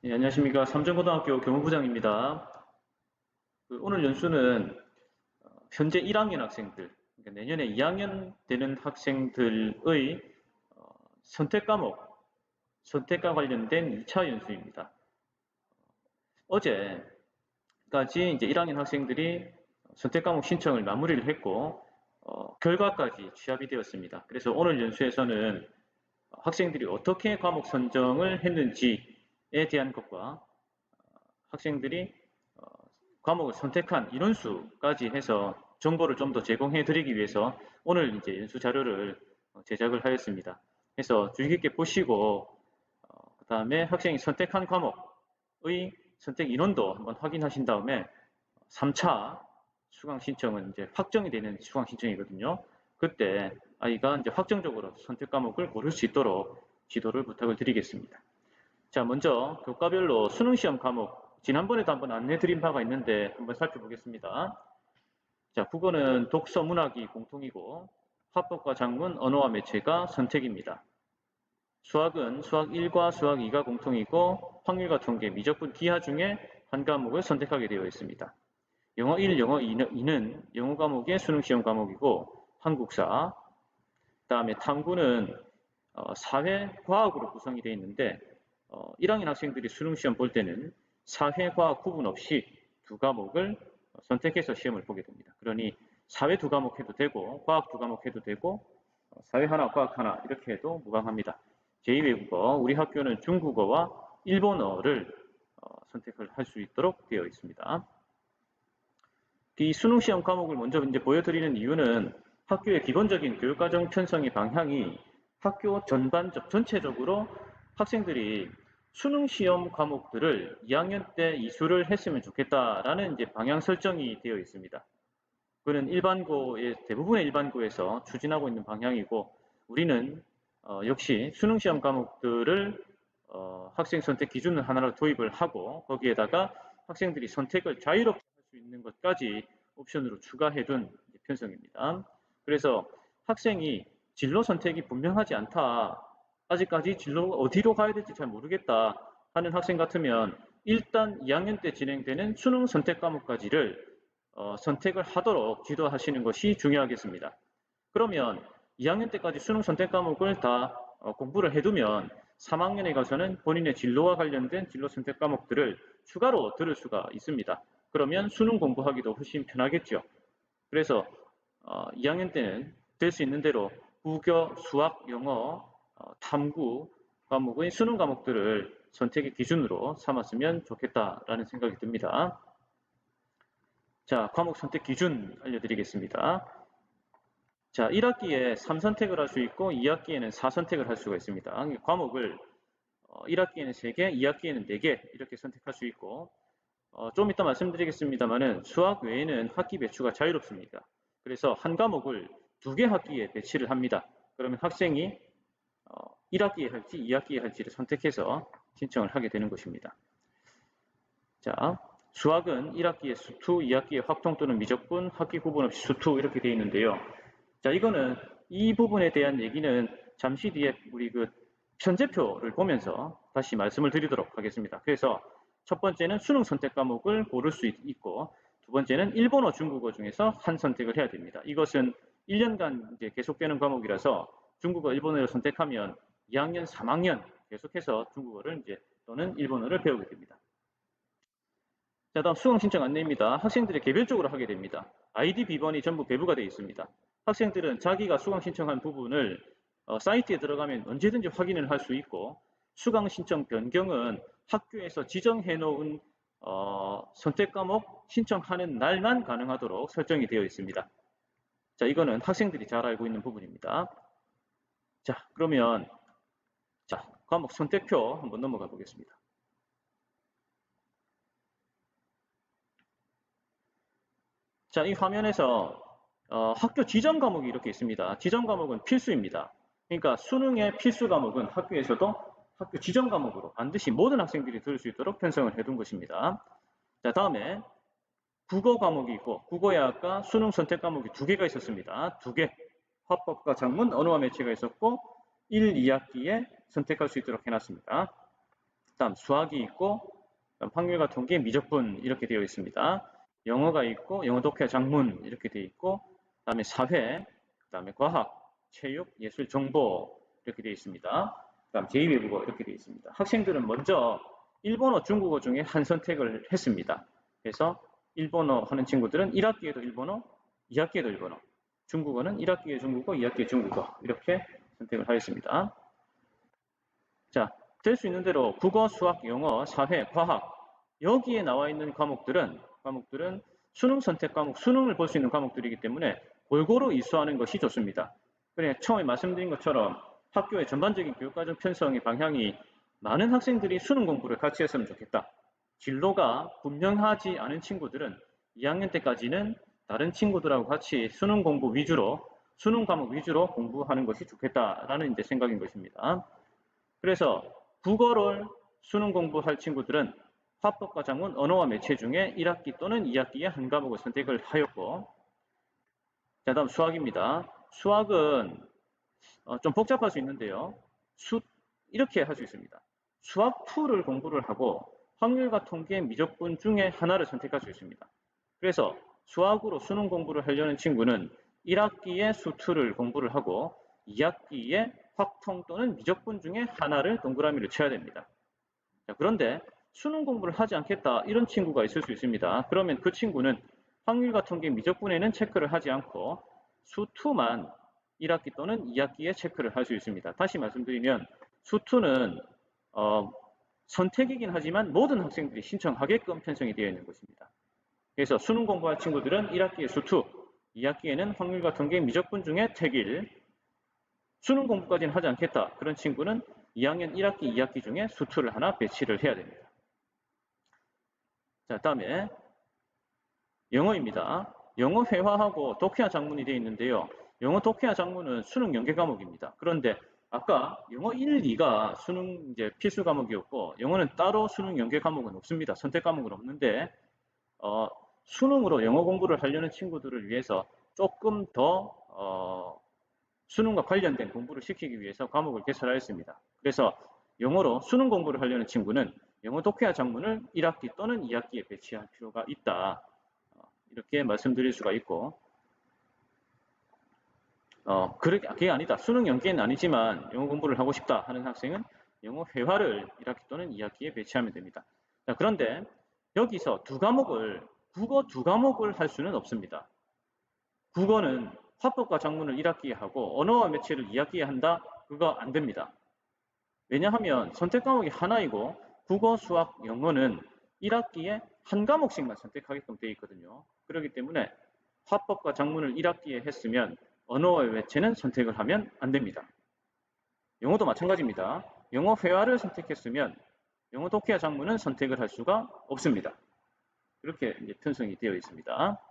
예, 안녕하십니까. 삼전고등학교 교무부장입니다. 오늘 연수는 현재 1학년 학생들, 그러니까 내년에 2학년 되는 학생들의 선택 과목, 선택과 관련된 2차 연수입니다. 어제까지 이제 1학년 학생들이 선택 과목 신청을 마무리를 했고, 결과까지 취합이 되었습니다. 그래서 오늘 연수에서는 학생들이 어떻게 과목 선정을 했는지에 대한 것과 학생들이 어, 과목을 선택한 인원수까지 해서 정보를 좀 더 제공해 드리기 위해서 오늘 이제 연수 자료를 제작을 하였습니다. 그래서 주의 깊게 보시고 그 다음에 학생이 선택한 과목의 선택 인원도 한번 확인하신 다음에 3차 수강 신청은 이제 확정이 되는 수강 신청이거든요. 그때 아이가 이제 확정적으로 선택 과목을 고를 수 있도록 지도를 부탁을 드리겠습니다. 자, 먼저 교과별로 수능 시험 과목 지난번에도 한번 안내 드린 바가 있는데 한번 살펴보겠습니다. 자, 국어는 독서 문학이 공통이고 화법과 작문, 언어와 매체가 선택입니다. 수학은 수학 1과 수학 2가 공통이고 확률과 통계, 미적분, 기하 중에 한 과목을 선택하게 되어 있습니다. 영어 1, 영어 2는 영어 과목의 수능 시험 과목이고 한국사, 그다음에 탐구는 사회과학으로 구성이 되어 있는데 1학년 학생들이 수능 시험 볼 때는 사회과학 구분 없이 두 과목을 선택해서 시험을 보게 됩니다. 그러니 사회 두 과목 해도 되고 과학 두 과목 해도 되고 사회 하나 과학 하나 이렇게 해도 무방합니다. 제2외국어 우리 학교는 중국어와 일본어를 선택을 할 수 있도록 되어 있습니다. 이 수능 시험 과목을 먼저 이제 보여드리는 이유는 학교의 기본적인 교육과정 편성의 방향이 학교 전체적으로 학생들이 수능 시험 과목들을 2학년 때 이수를 했으면 좋겠다라는 이제 방향 설정이 되어 있습니다. 그는 대부분의 일반고에서 추진하고 있는 방향이고 우리는 역시 수능 시험 과목들을 학생 선택 기준을 하나로 도입을 하고 거기에다가 학생들이 선택을 자유롭게 할 수 있는 것까지 옵션으로 추가해둔 편성입니다. 그래서 학생이 진로 선택이 분명하지 않다. 아직까지 진로 어디로 가야 될지 잘 모르겠다 하는 학생 같으면 일단 2학년 때 진행되는 수능 선택 과목까지를 선택을 하도록 지도하시는 것이 중요하겠습니다. 그러면 2학년 때까지 수능 선택 과목을 다 공부를 해두면 3학년에 가서는 본인의 진로와 관련된 진로 선택 과목들을 추가로 들을 수가 있습니다. 그러면 수능 공부하기도 훨씬 편하겠죠. 그래서 2학년 때는 될 수 있는 대로 국어, 수학, 영어, 탐구 과목의 수능 과목들을 선택의 기준으로 삼았으면 좋겠다라는 생각이 듭니다. 자, 과목 선택 기준 알려드리겠습니다. 자, 1학기에 3선택을 할 수 있고 2학기에는 4선택을 할 수가 있습니다. 과목을 1학기에는 3개, 2학기에는 4개 이렇게 선택할 수 있고 좀 이따 말씀드리겠습니다만은 수학 외에는 학기 배치가 자유롭습니다. 그래서 한 과목을 2개 학기에 배치를 합니다. 그러면 학생이 1학기에 할지 2학기에 할지를 선택해서 신청을 하게 되는 것입니다. 자, 수학은 1학기에 수투, 2학기에 확통 또는 미적분, 학기 구분 없이 수투 이렇게 되어 있는데요. 자, 이거는 이 부분에 대한 얘기는 잠시 뒤에 우리 그 편제표를 보면서 다시 말씀을 드리도록 하겠습니다. 그래서 첫 번째는 수능 선택 과목을 고를 수 있고 두 번째는 일본어, 중국어 중에서 한 선택을 해야 됩니다. 이것은 1년간 이제 계속되는 과목이라서 중국어, 일본어를 선택하면 2학년, 3학년 계속해서 중국어를 이제 또는 일본어를 배우게 됩니다. 자, 다음 수강 신청 안내입니다. 학생들이 개별적으로 하게 됩니다. 아이디 비번이 전부 배부가 되어 있습니다. 학생들은 자기가 수강 신청한 부분을 사이트에 들어가면 언제든지 확인을 할 수 있고 수강 신청 변경은 학교에서 지정해 놓은 선택 과목 신청하는 날만 가능하도록 설정이 되어 있습니다. 자, 이거는 학생들이 잘 알고 있는 부분입니다. 자, 그러면 자, 과목 선택표 한번 넘어가 보겠습니다. 자, 이 화면에서 학교 지정 과목이 이렇게 있습니다. 지정 과목은 필수입니다. 그러니까 수능의 필수 과목은 학교에서도 학교 지정 과목으로 반드시 모든 학생들이 들을 수 있도록 편성을 해둔 것입니다. 자, 다음에 국어 과목이 있고 국어의 아까 수능 선택 과목이 2개가 있었습니다. 2개. 화법과 작문, 언어와 매체가 있었고 1, 2학기에 선택할 수 있도록 해놨습니다. 다음 수학이 있고, 그다음 확률과 통계, 미적분 이렇게 되어 있습니다. 영어가 있고, 영어 독해, 작문 이렇게 되어 있고, 그다음에 사회, 그다음에 과학, 체육, 예술, 정보 이렇게 되어 있습니다. 그다음 제2외국어 이렇게 되어 있습니다. 학생들은 먼저 일본어, 중국어 중에 한 선택을 했습니다. 그래서 일본어 하는 친구들은 1학기에도 일본어, 2학기에도 일본어, 중국어는 1학기에 중국어, 2학기에 중국어 이렇게 선택을 하였습니다. 자, 될 수 있는 대로 국어, 수학, 영어, 사회, 과학 여기에 나와 있는 과목들은 수능 선택 과목, 수능을 볼 수 있는 과목들이기 때문에 골고루 이수하는 것이 좋습니다. 그래 처음에 말씀드린 것처럼 학교의 전반적인 교육과정 편성의 방향이 많은 학생들이 수능 공부를 같이 했으면 좋겠다. 진로가 분명하지 않은 친구들은 2학년 때까지는 다른 친구들하고 같이 수능 공부 위주로, 수능 과목 위주로 공부하는 것이 좋겠다라는 이제 생각인 것입니다. 그래서 국어를 수능 공부할 친구들은 화법과 작문, 언어와 매체 중에 1학기 또는 2학기에 한 과목을 선택을 하였고, 자, 다음 수학입니다. 수학은 좀 복잡할 수 있는데요. 이렇게 할 수 있습니다. 수학 2를 공부를 하고 확률과 통계, 미적분 중에 하나를 선택할 수 있습니다. 그래서 수학으로 수능 공부를 하려는 친구는 1학기에 수2를 공부를 하고 2학기에 확통 또는 미적분 중에 하나를 동그라미를 쳐야 됩니다. 자, 그런데 수능 공부를 하지 않겠다 이런 친구가 있을 수 있습니다. 그러면 그 친구는 확률과 통계, 미적분에는 체크를 하지 않고 수2만 1학기 또는 2학기에 체크를 할 수 있습니다. 다시 말씀드리면 수2는 선택이긴 하지만 모든 학생들이 신청하게끔 편성이 되어 있는 것입니다. 그래서 수능 공부할 친구들은 1학기에 수2, 2학기에는 확률과 통계, 미적분 중에 택일, 수능 공부까지는 하지 않겠다. 그런 친구는 2학년 1학기, 2학기 중에 수2를 하나 배치를 해야 됩니다. 자, 다음에 영어입니다. 영어 회화하고 독해와 작문이 되어 있는데요. 영어 독해와 작문은 수능 연계 과목입니다. 그런데 아까 영어 1, 2가 수능 이제 필수 과목이었고 영어는 따로 수능 연계 과목은 없습니다. 선택 과목은 없는데 수능으로 영어 공부를 하려는 친구들을 위해서 조금 더 수능과 관련된 공부를 시키기 위해서 과목을 개설하였습니다. 그래서 영어로 수능 공부를 하려는 친구는 영어 독해와 작문을 1학기 또는 2학기에 배치할 필요가 있다. 이렇게 말씀드릴 수가 있고 그게 아니다. 수능 연계는 아니지만 영어 공부를 하고 싶다 하는 학생은 영어 회화를 1학기 또는 2학기에 배치하면 됩니다. 자, 그런데 여기서 국어 두 과목을 할 수는 없습니다. 국어는 화법과 작문을 1학기에 하고 언어와 매체를 2학기에 한다? 그거 안 됩니다. 왜냐하면 선택 과목이 하나이고 국어, 수학, 영어는 1학기에 한 과목씩만 선택하게끔 되어 있거든요. 그렇기 때문에 화법과 작문을 1학기에 했으면 언어와 매체는 선택을 하면 안 됩니다. 영어도 마찬가지입니다. 영어 회화를 선택했으면 영어 독해와 작문은 선택을 할 수가 없습니다. 그렇게 이제 편성이 되어 있습니다.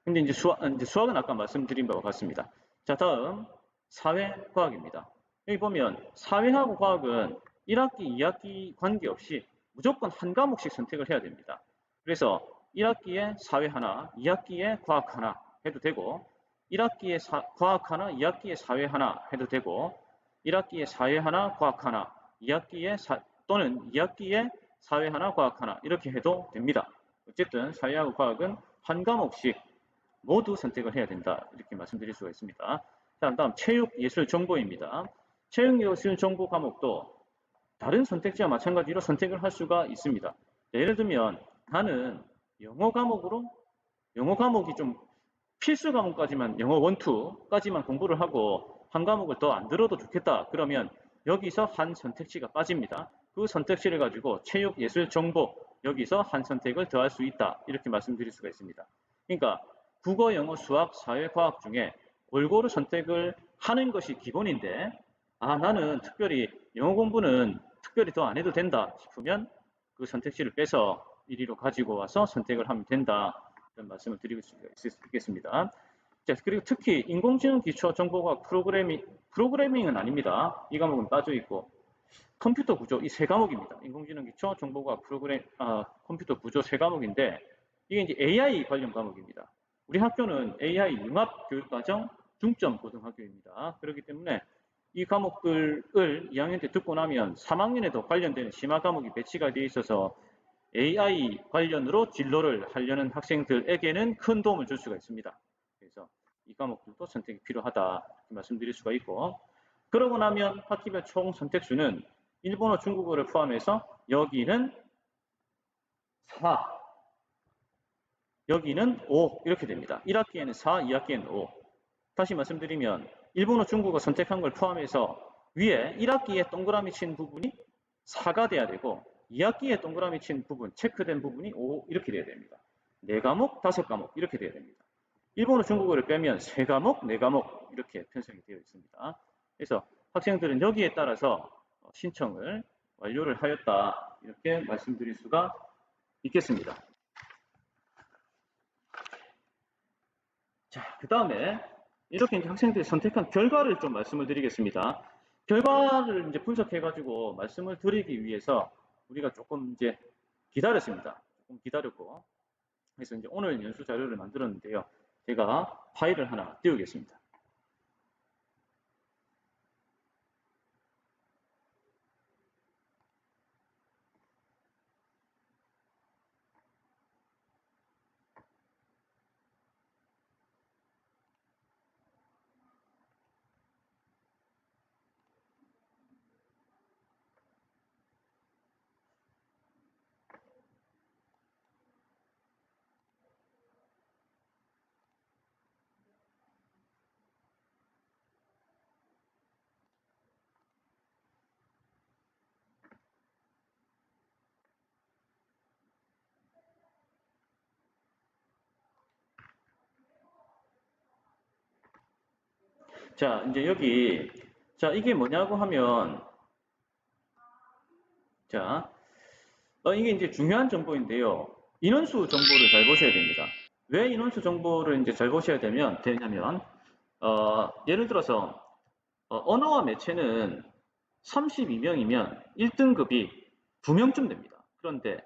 근데 이제 수학은 아까 말씀드린 바와 같습니다. 자, 다음 사회과학입니다. 여기 보면 사회하고 과학은 1학기, 2학기 관계없이 무조건 한 과목씩 선택을 해야 됩니다. 그래서 1학기에 사회 하나, 2학기에 과학 하나 해도 되고 1학기에 과학 하나, 2학기에 사회 하나 해도 되고 1학기에 사회 하나, 과학 하나, 2학기에 또는 2학기에 사회 하나, 과학 하나 이렇게 해도 됩니다. 어쨌든 사회하고 과학은 한 과목씩 모두 선택을 해야 된다. 이렇게 말씀드릴 수가 있습니다. 다음 체육, 예술, 정보입니다. 체육, 예술, 정보 과목도 다른 선택지와 마찬가지로 선택을 할 수가 있습니다. 예를 들면 나는 영어 과목이 좀 필수 과목까지만 영어 1, 2까지만 공부를 하고 한 과목을 더 안 들어도 좋겠다. 그러면 여기서 한 선택지가 빠집니다. 그 선택지를 가지고 체육, 예술, 정보 여기서 한 선택을 더할 수 있다. 이렇게 말씀드릴 수가 있습니다. 그러니까 국어, 영어, 수학, 사회, 과학 중에 골고루 선택을 하는 것이 기본인데 나는 특별히 영어 공부는 특별히 더 안 해도 된다 싶으면 그 선택지를 빼서 1위로 가지고 와서 선택을 하면 된다. 이런 말씀을 드릴 수 있겠습니다. 자, 그리고 특히 인공지능 기초 정보과학 프로그래밍은 아닙니다. 이 과목은 빠져 있고 컴퓨터 구조 이 세 과목입니다. 인공지능 기초 정보과학 컴퓨터 구조 세 과목인데 이게 이제 AI 관련 과목입니다. 우리 학교는 AI 융합 교육과정 중점 고등학교입니다. 그렇기 때문에 이 과목들을 2학년 때 듣고 나면 3학년에도 관련되는 심화 과목이 배치가 되어 있어서 AI 관련으로 진로를 하려는 학생들에게는 큰 도움을 줄 수가 있습니다. 그래서 이 과목들도 선택이 필요하다 이렇게 말씀드릴 수가 있고, 그러고 나면 학기별 총 선택수는 일본어, 중국어를 포함해서 여기는 4, 여기는 5 이렇게 됩니다. 1학기에는 4, 2학기에는 5. 다시 말씀드리면 일본어, 중국어 선택한 걸 포함해서 위에 1학기에 동그라미 친 부분이 4가 돼야 되고 2학기에 동그라미 친 부분, 체크된 부분이 5 이렇게 돼야 됩니다. 4과목, 5과목 이렇게 돼야 됩니다. 일본어, 중국어를 빼면 3과목, 4과목 이렇게 편성이 되어 있습니다. 그래서 학생들은 여기에 따라서 신청을 완료를 하였다 이렇게 말씀드릴 수가 있겠습니다. 자, 그 다음에 이렇게 이제 학생들이 선택한 결과를 좀 말씀을 드리겠습니다. 결과를 이제 분석해가지고 말씀을 드리기 위해서 우리가 조금 이제 기다렸습니다. 조금 기다렸고, 그래서 이제 오늘 연수 자료를 만들었는데요. 제가 파일을 하나 띄우겠습니다. 자, 이제 여기, 자, 이게 뭐냐고 하면, 자, 이게 이제 중요한 정보인데요. 인원수 정보를 잘 보셔야 됩니다. 왜 인원수 정보를 이제 잘 보셔야 되냐면, 예를 들어서, 언어와 매체는 32명이면 1등급이 2명쯤 됩니다. 그런데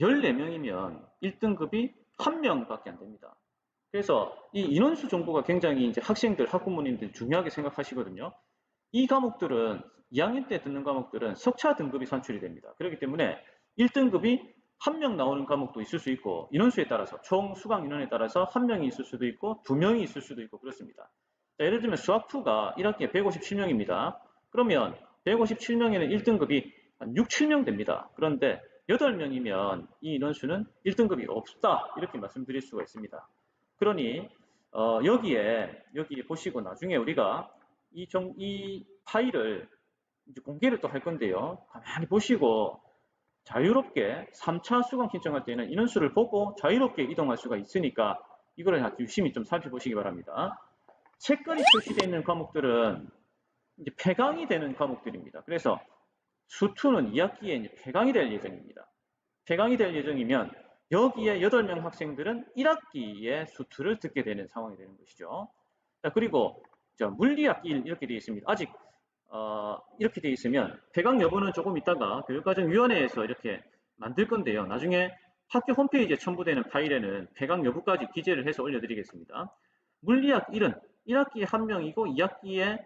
14명이면 1등급이 1명밖에 안 됩니다. 그래서 이 인원수 정보가 굉장히 이제 학생들, 학부모님들 중요하게 생각하시거든요. 이 과목들은 2학년 때 듣는 과목들은 석차 등급이 산출이 됩니다. 그렇기 때문에 1등급이 1명 나오는 과목도 있을 수 있고 인원수에 따라서 총 수강 인원에 따라서 1명이 있을 수도 있고 2명이 있을 수도 있고 그렇습니다. 자, 예를 들면 수학2가 1학기에 157명입니다. 그러면 157명에는 1등급이 한 6, 7명 됩니다. 그런데 8명이면 이 인원수는 1등급이 없다 이렇게 말씀드릴 수가 있습니다. 그러니 여기에 보시고 나중에 우리가 이 파일을 이제 공개를 또 할 건데요. 가만히 보시고 자유롭게 3차 수강 신청할 때는 인원수를 보고 자유롭게 이동할 수가 있으니까 이거를 유심히 좀 살펴보시기 바랍니다. 책걸이 표시되어 있는 과목들은 이제 폐강이 되는 과목들입니다. 그래서 수2는 2학기에 이제 폐강이 될 예정입니다. 폐강이 될 예정이면 여기에 8명 학생들은 1학기에 수2를 듣게 되는 상황이 되는 것이죠. 자, 그리고 물리학 1 이렇게 되어 있습니다. 아직 이렇게 되어 있으면 폐강 여부는 조금 있다가 교육과정위원회에서 이렇게 만들 건데요. 나중에 학교 홈페이지에 첨부되는 파일에는 폐강 여부까지 기재를 해서 올려드리겠습니다. 물리학 1은 1학기에 1명이고 2학기에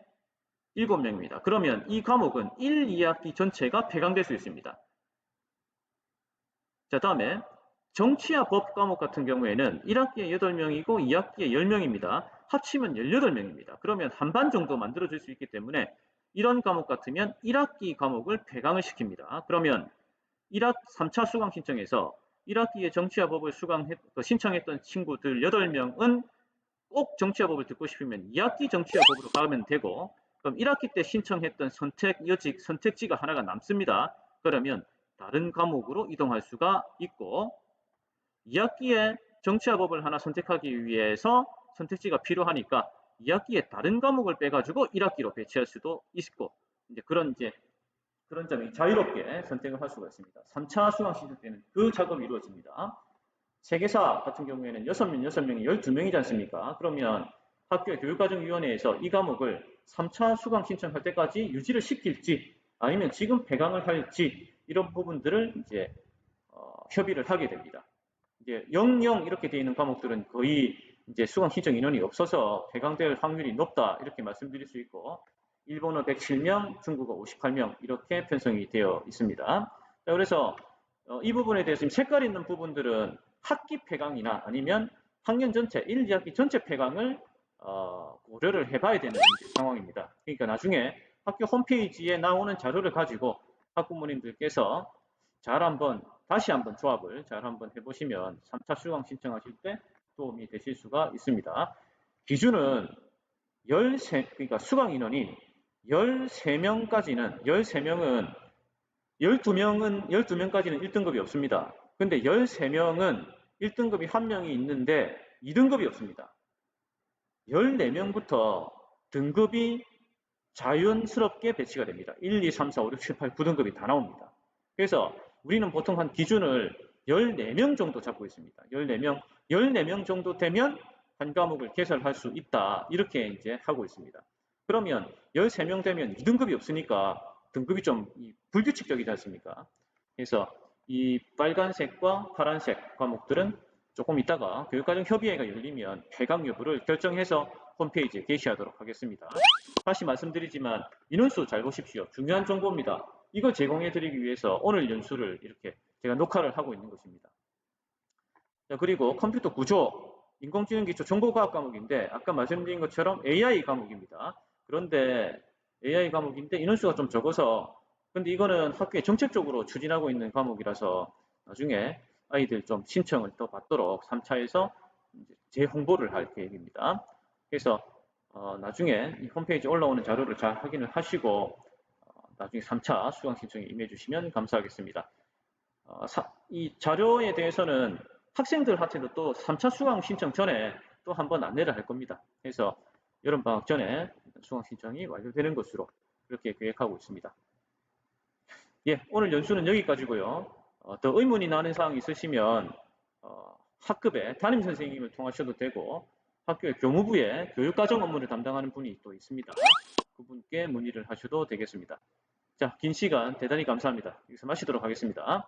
7명입니다. 그러면 이 과목은 1, 2학기 전체가 폐강될 수 있습니다. 자, 다음에 정치와 법 과목 같은 경우에는 1학기에 8명이고 2학기에 10명입니다. 합치면 18명입니다. 그러면 한 반 정도 만들어질 수 있기 때문에 이런 과목 같으면 1학기 과목을 폐강을 시킵니다. 그러면 3차 수강 신청에서 1학기에 정치와 법을 신청했던 친구들 8명은 꼭 정치와 법을 듣고 싶으면 2학기 정치와 법으로 가면 되고, 그럼 1학기 때 신청했던 선택지가 하나가 남습니다. 그러면 다른 과목으로 이동할 수가 있고, 2학기에 정치와 법을 하나 선택하기 위해서 선택지가 필요하니까 2학기에 다른 과목을 빼가지고 1학기로 배치할 수도 있고, 이제 그런 점이 자유롭게 선택을 할 수가 있습니다. 3차 수강 신청 때는 그 작업이 이루어집니다. 세계사 같은 경우에는 6명이 12명이지 않습니까? 그러면 학교의 교육과정위원회에서 이 과목을 3차 수강 신청할 때까지 유지를 시킬지 아니면 지금 폐강을 할지 이런 부분들을 이제 협의를 하게 됩니다. 이제 00 이렇게 되어 있는 과목들은 거의 이제 수강 신청 인원이 없어서 폐강될 확률이 높다 이렇게 말씀드릴 수 있고, 일본어 107명, 중국어 58명 이렇게 편성이 되어 있습니다. 자, 그래서 이 부분에 대해서 색깔 있는 부분들은 학기 폐강이나 아니면 학년 전체, 1, 2학기 전체 폐강을 고려를 해봐야 되는 상황입니다. 그러니까 나중에 학교 홈페이지에 나오는 자료를 가지고 학부모님들께서 다시 한번 조합을 잘 한번 해보시면 3차 수강 신청하실 때 도움이 되실 수가 있습니다. 기준은 그러니까 수강 인원이 13명까지는, 12명까지는 1등급이 없습니다. 근데 13명은 1등급이 1명이 있는데 2등급이 없습니다. 14명부터 등급이 자연스럽게 배치가 됩니다. 1, 2, 3, 4, 5, 6, 7, 8, 9등급이 다 나옵니다. 그래서 우리는 보통 한 기준을 14명 정도 잡고 있습니다. 14명 정도 되면 한 과목을 개설할 수 있다. 이렇게 이제 하고 있습니다. 그러면 13명 되면 2등급이 없으니까 등급이 좀 불규칙적이지 않습니까? 그래서 이 빨간색과 파란색 과목들은 조금 있다가 교육과정협의회가 열리면 폐강 여부를 결정해서 홈페이지에 게시하도록 하겠습니다. 다시 말씀드리지만 인원수 잘 보십시오. 중요한 정보입니다. 이걸 제공해드리기 위해서 오늘 연수를 이렇게 제가 녹화를 하고 있는 것입니다. 자, 그리고 컴퓨터 구조, 인공지능 기초 정보과학 과목인데 아까 말씀드린 것처럼 AI 과목입니다. 그런데 AI 과목인데 인원수가 좀 적어서 근데 이거는 학교에 정책적으로 추진하고 있는 과목이라서 나중에 아이들 좀 신청을 또 받도록 3차에서 재홍보를 할 계획입니다. 그래서 나중에 이 홈페이지 올라오는 자료를 잘 확인을 하시고 나중에 3차 수강 신청에 임해 주시면 감사하겠습니다. 이 자료에 대해서는 학생들한테도 또 3차 수강 신청 전에 또 한번 안내를 할 겁니다. 그래서 여름방학 전에 수강 신청이 완료되는 것으로 그렇게 계획하고 있습니다. 예, 오늘 연수는 여기까지고요. 더 의문이 나는 사항이 있으시면 학급에 담임선생님을 통하셔도 되고 학교의 교무부에 교육과정 업무를 담당하는 분이 또 있습니다. 그분께 문의를 하셔도 되겠습니다. 자, 긴 시간 대단히 감사합니다. 여기서 마치도록 하겠습니다.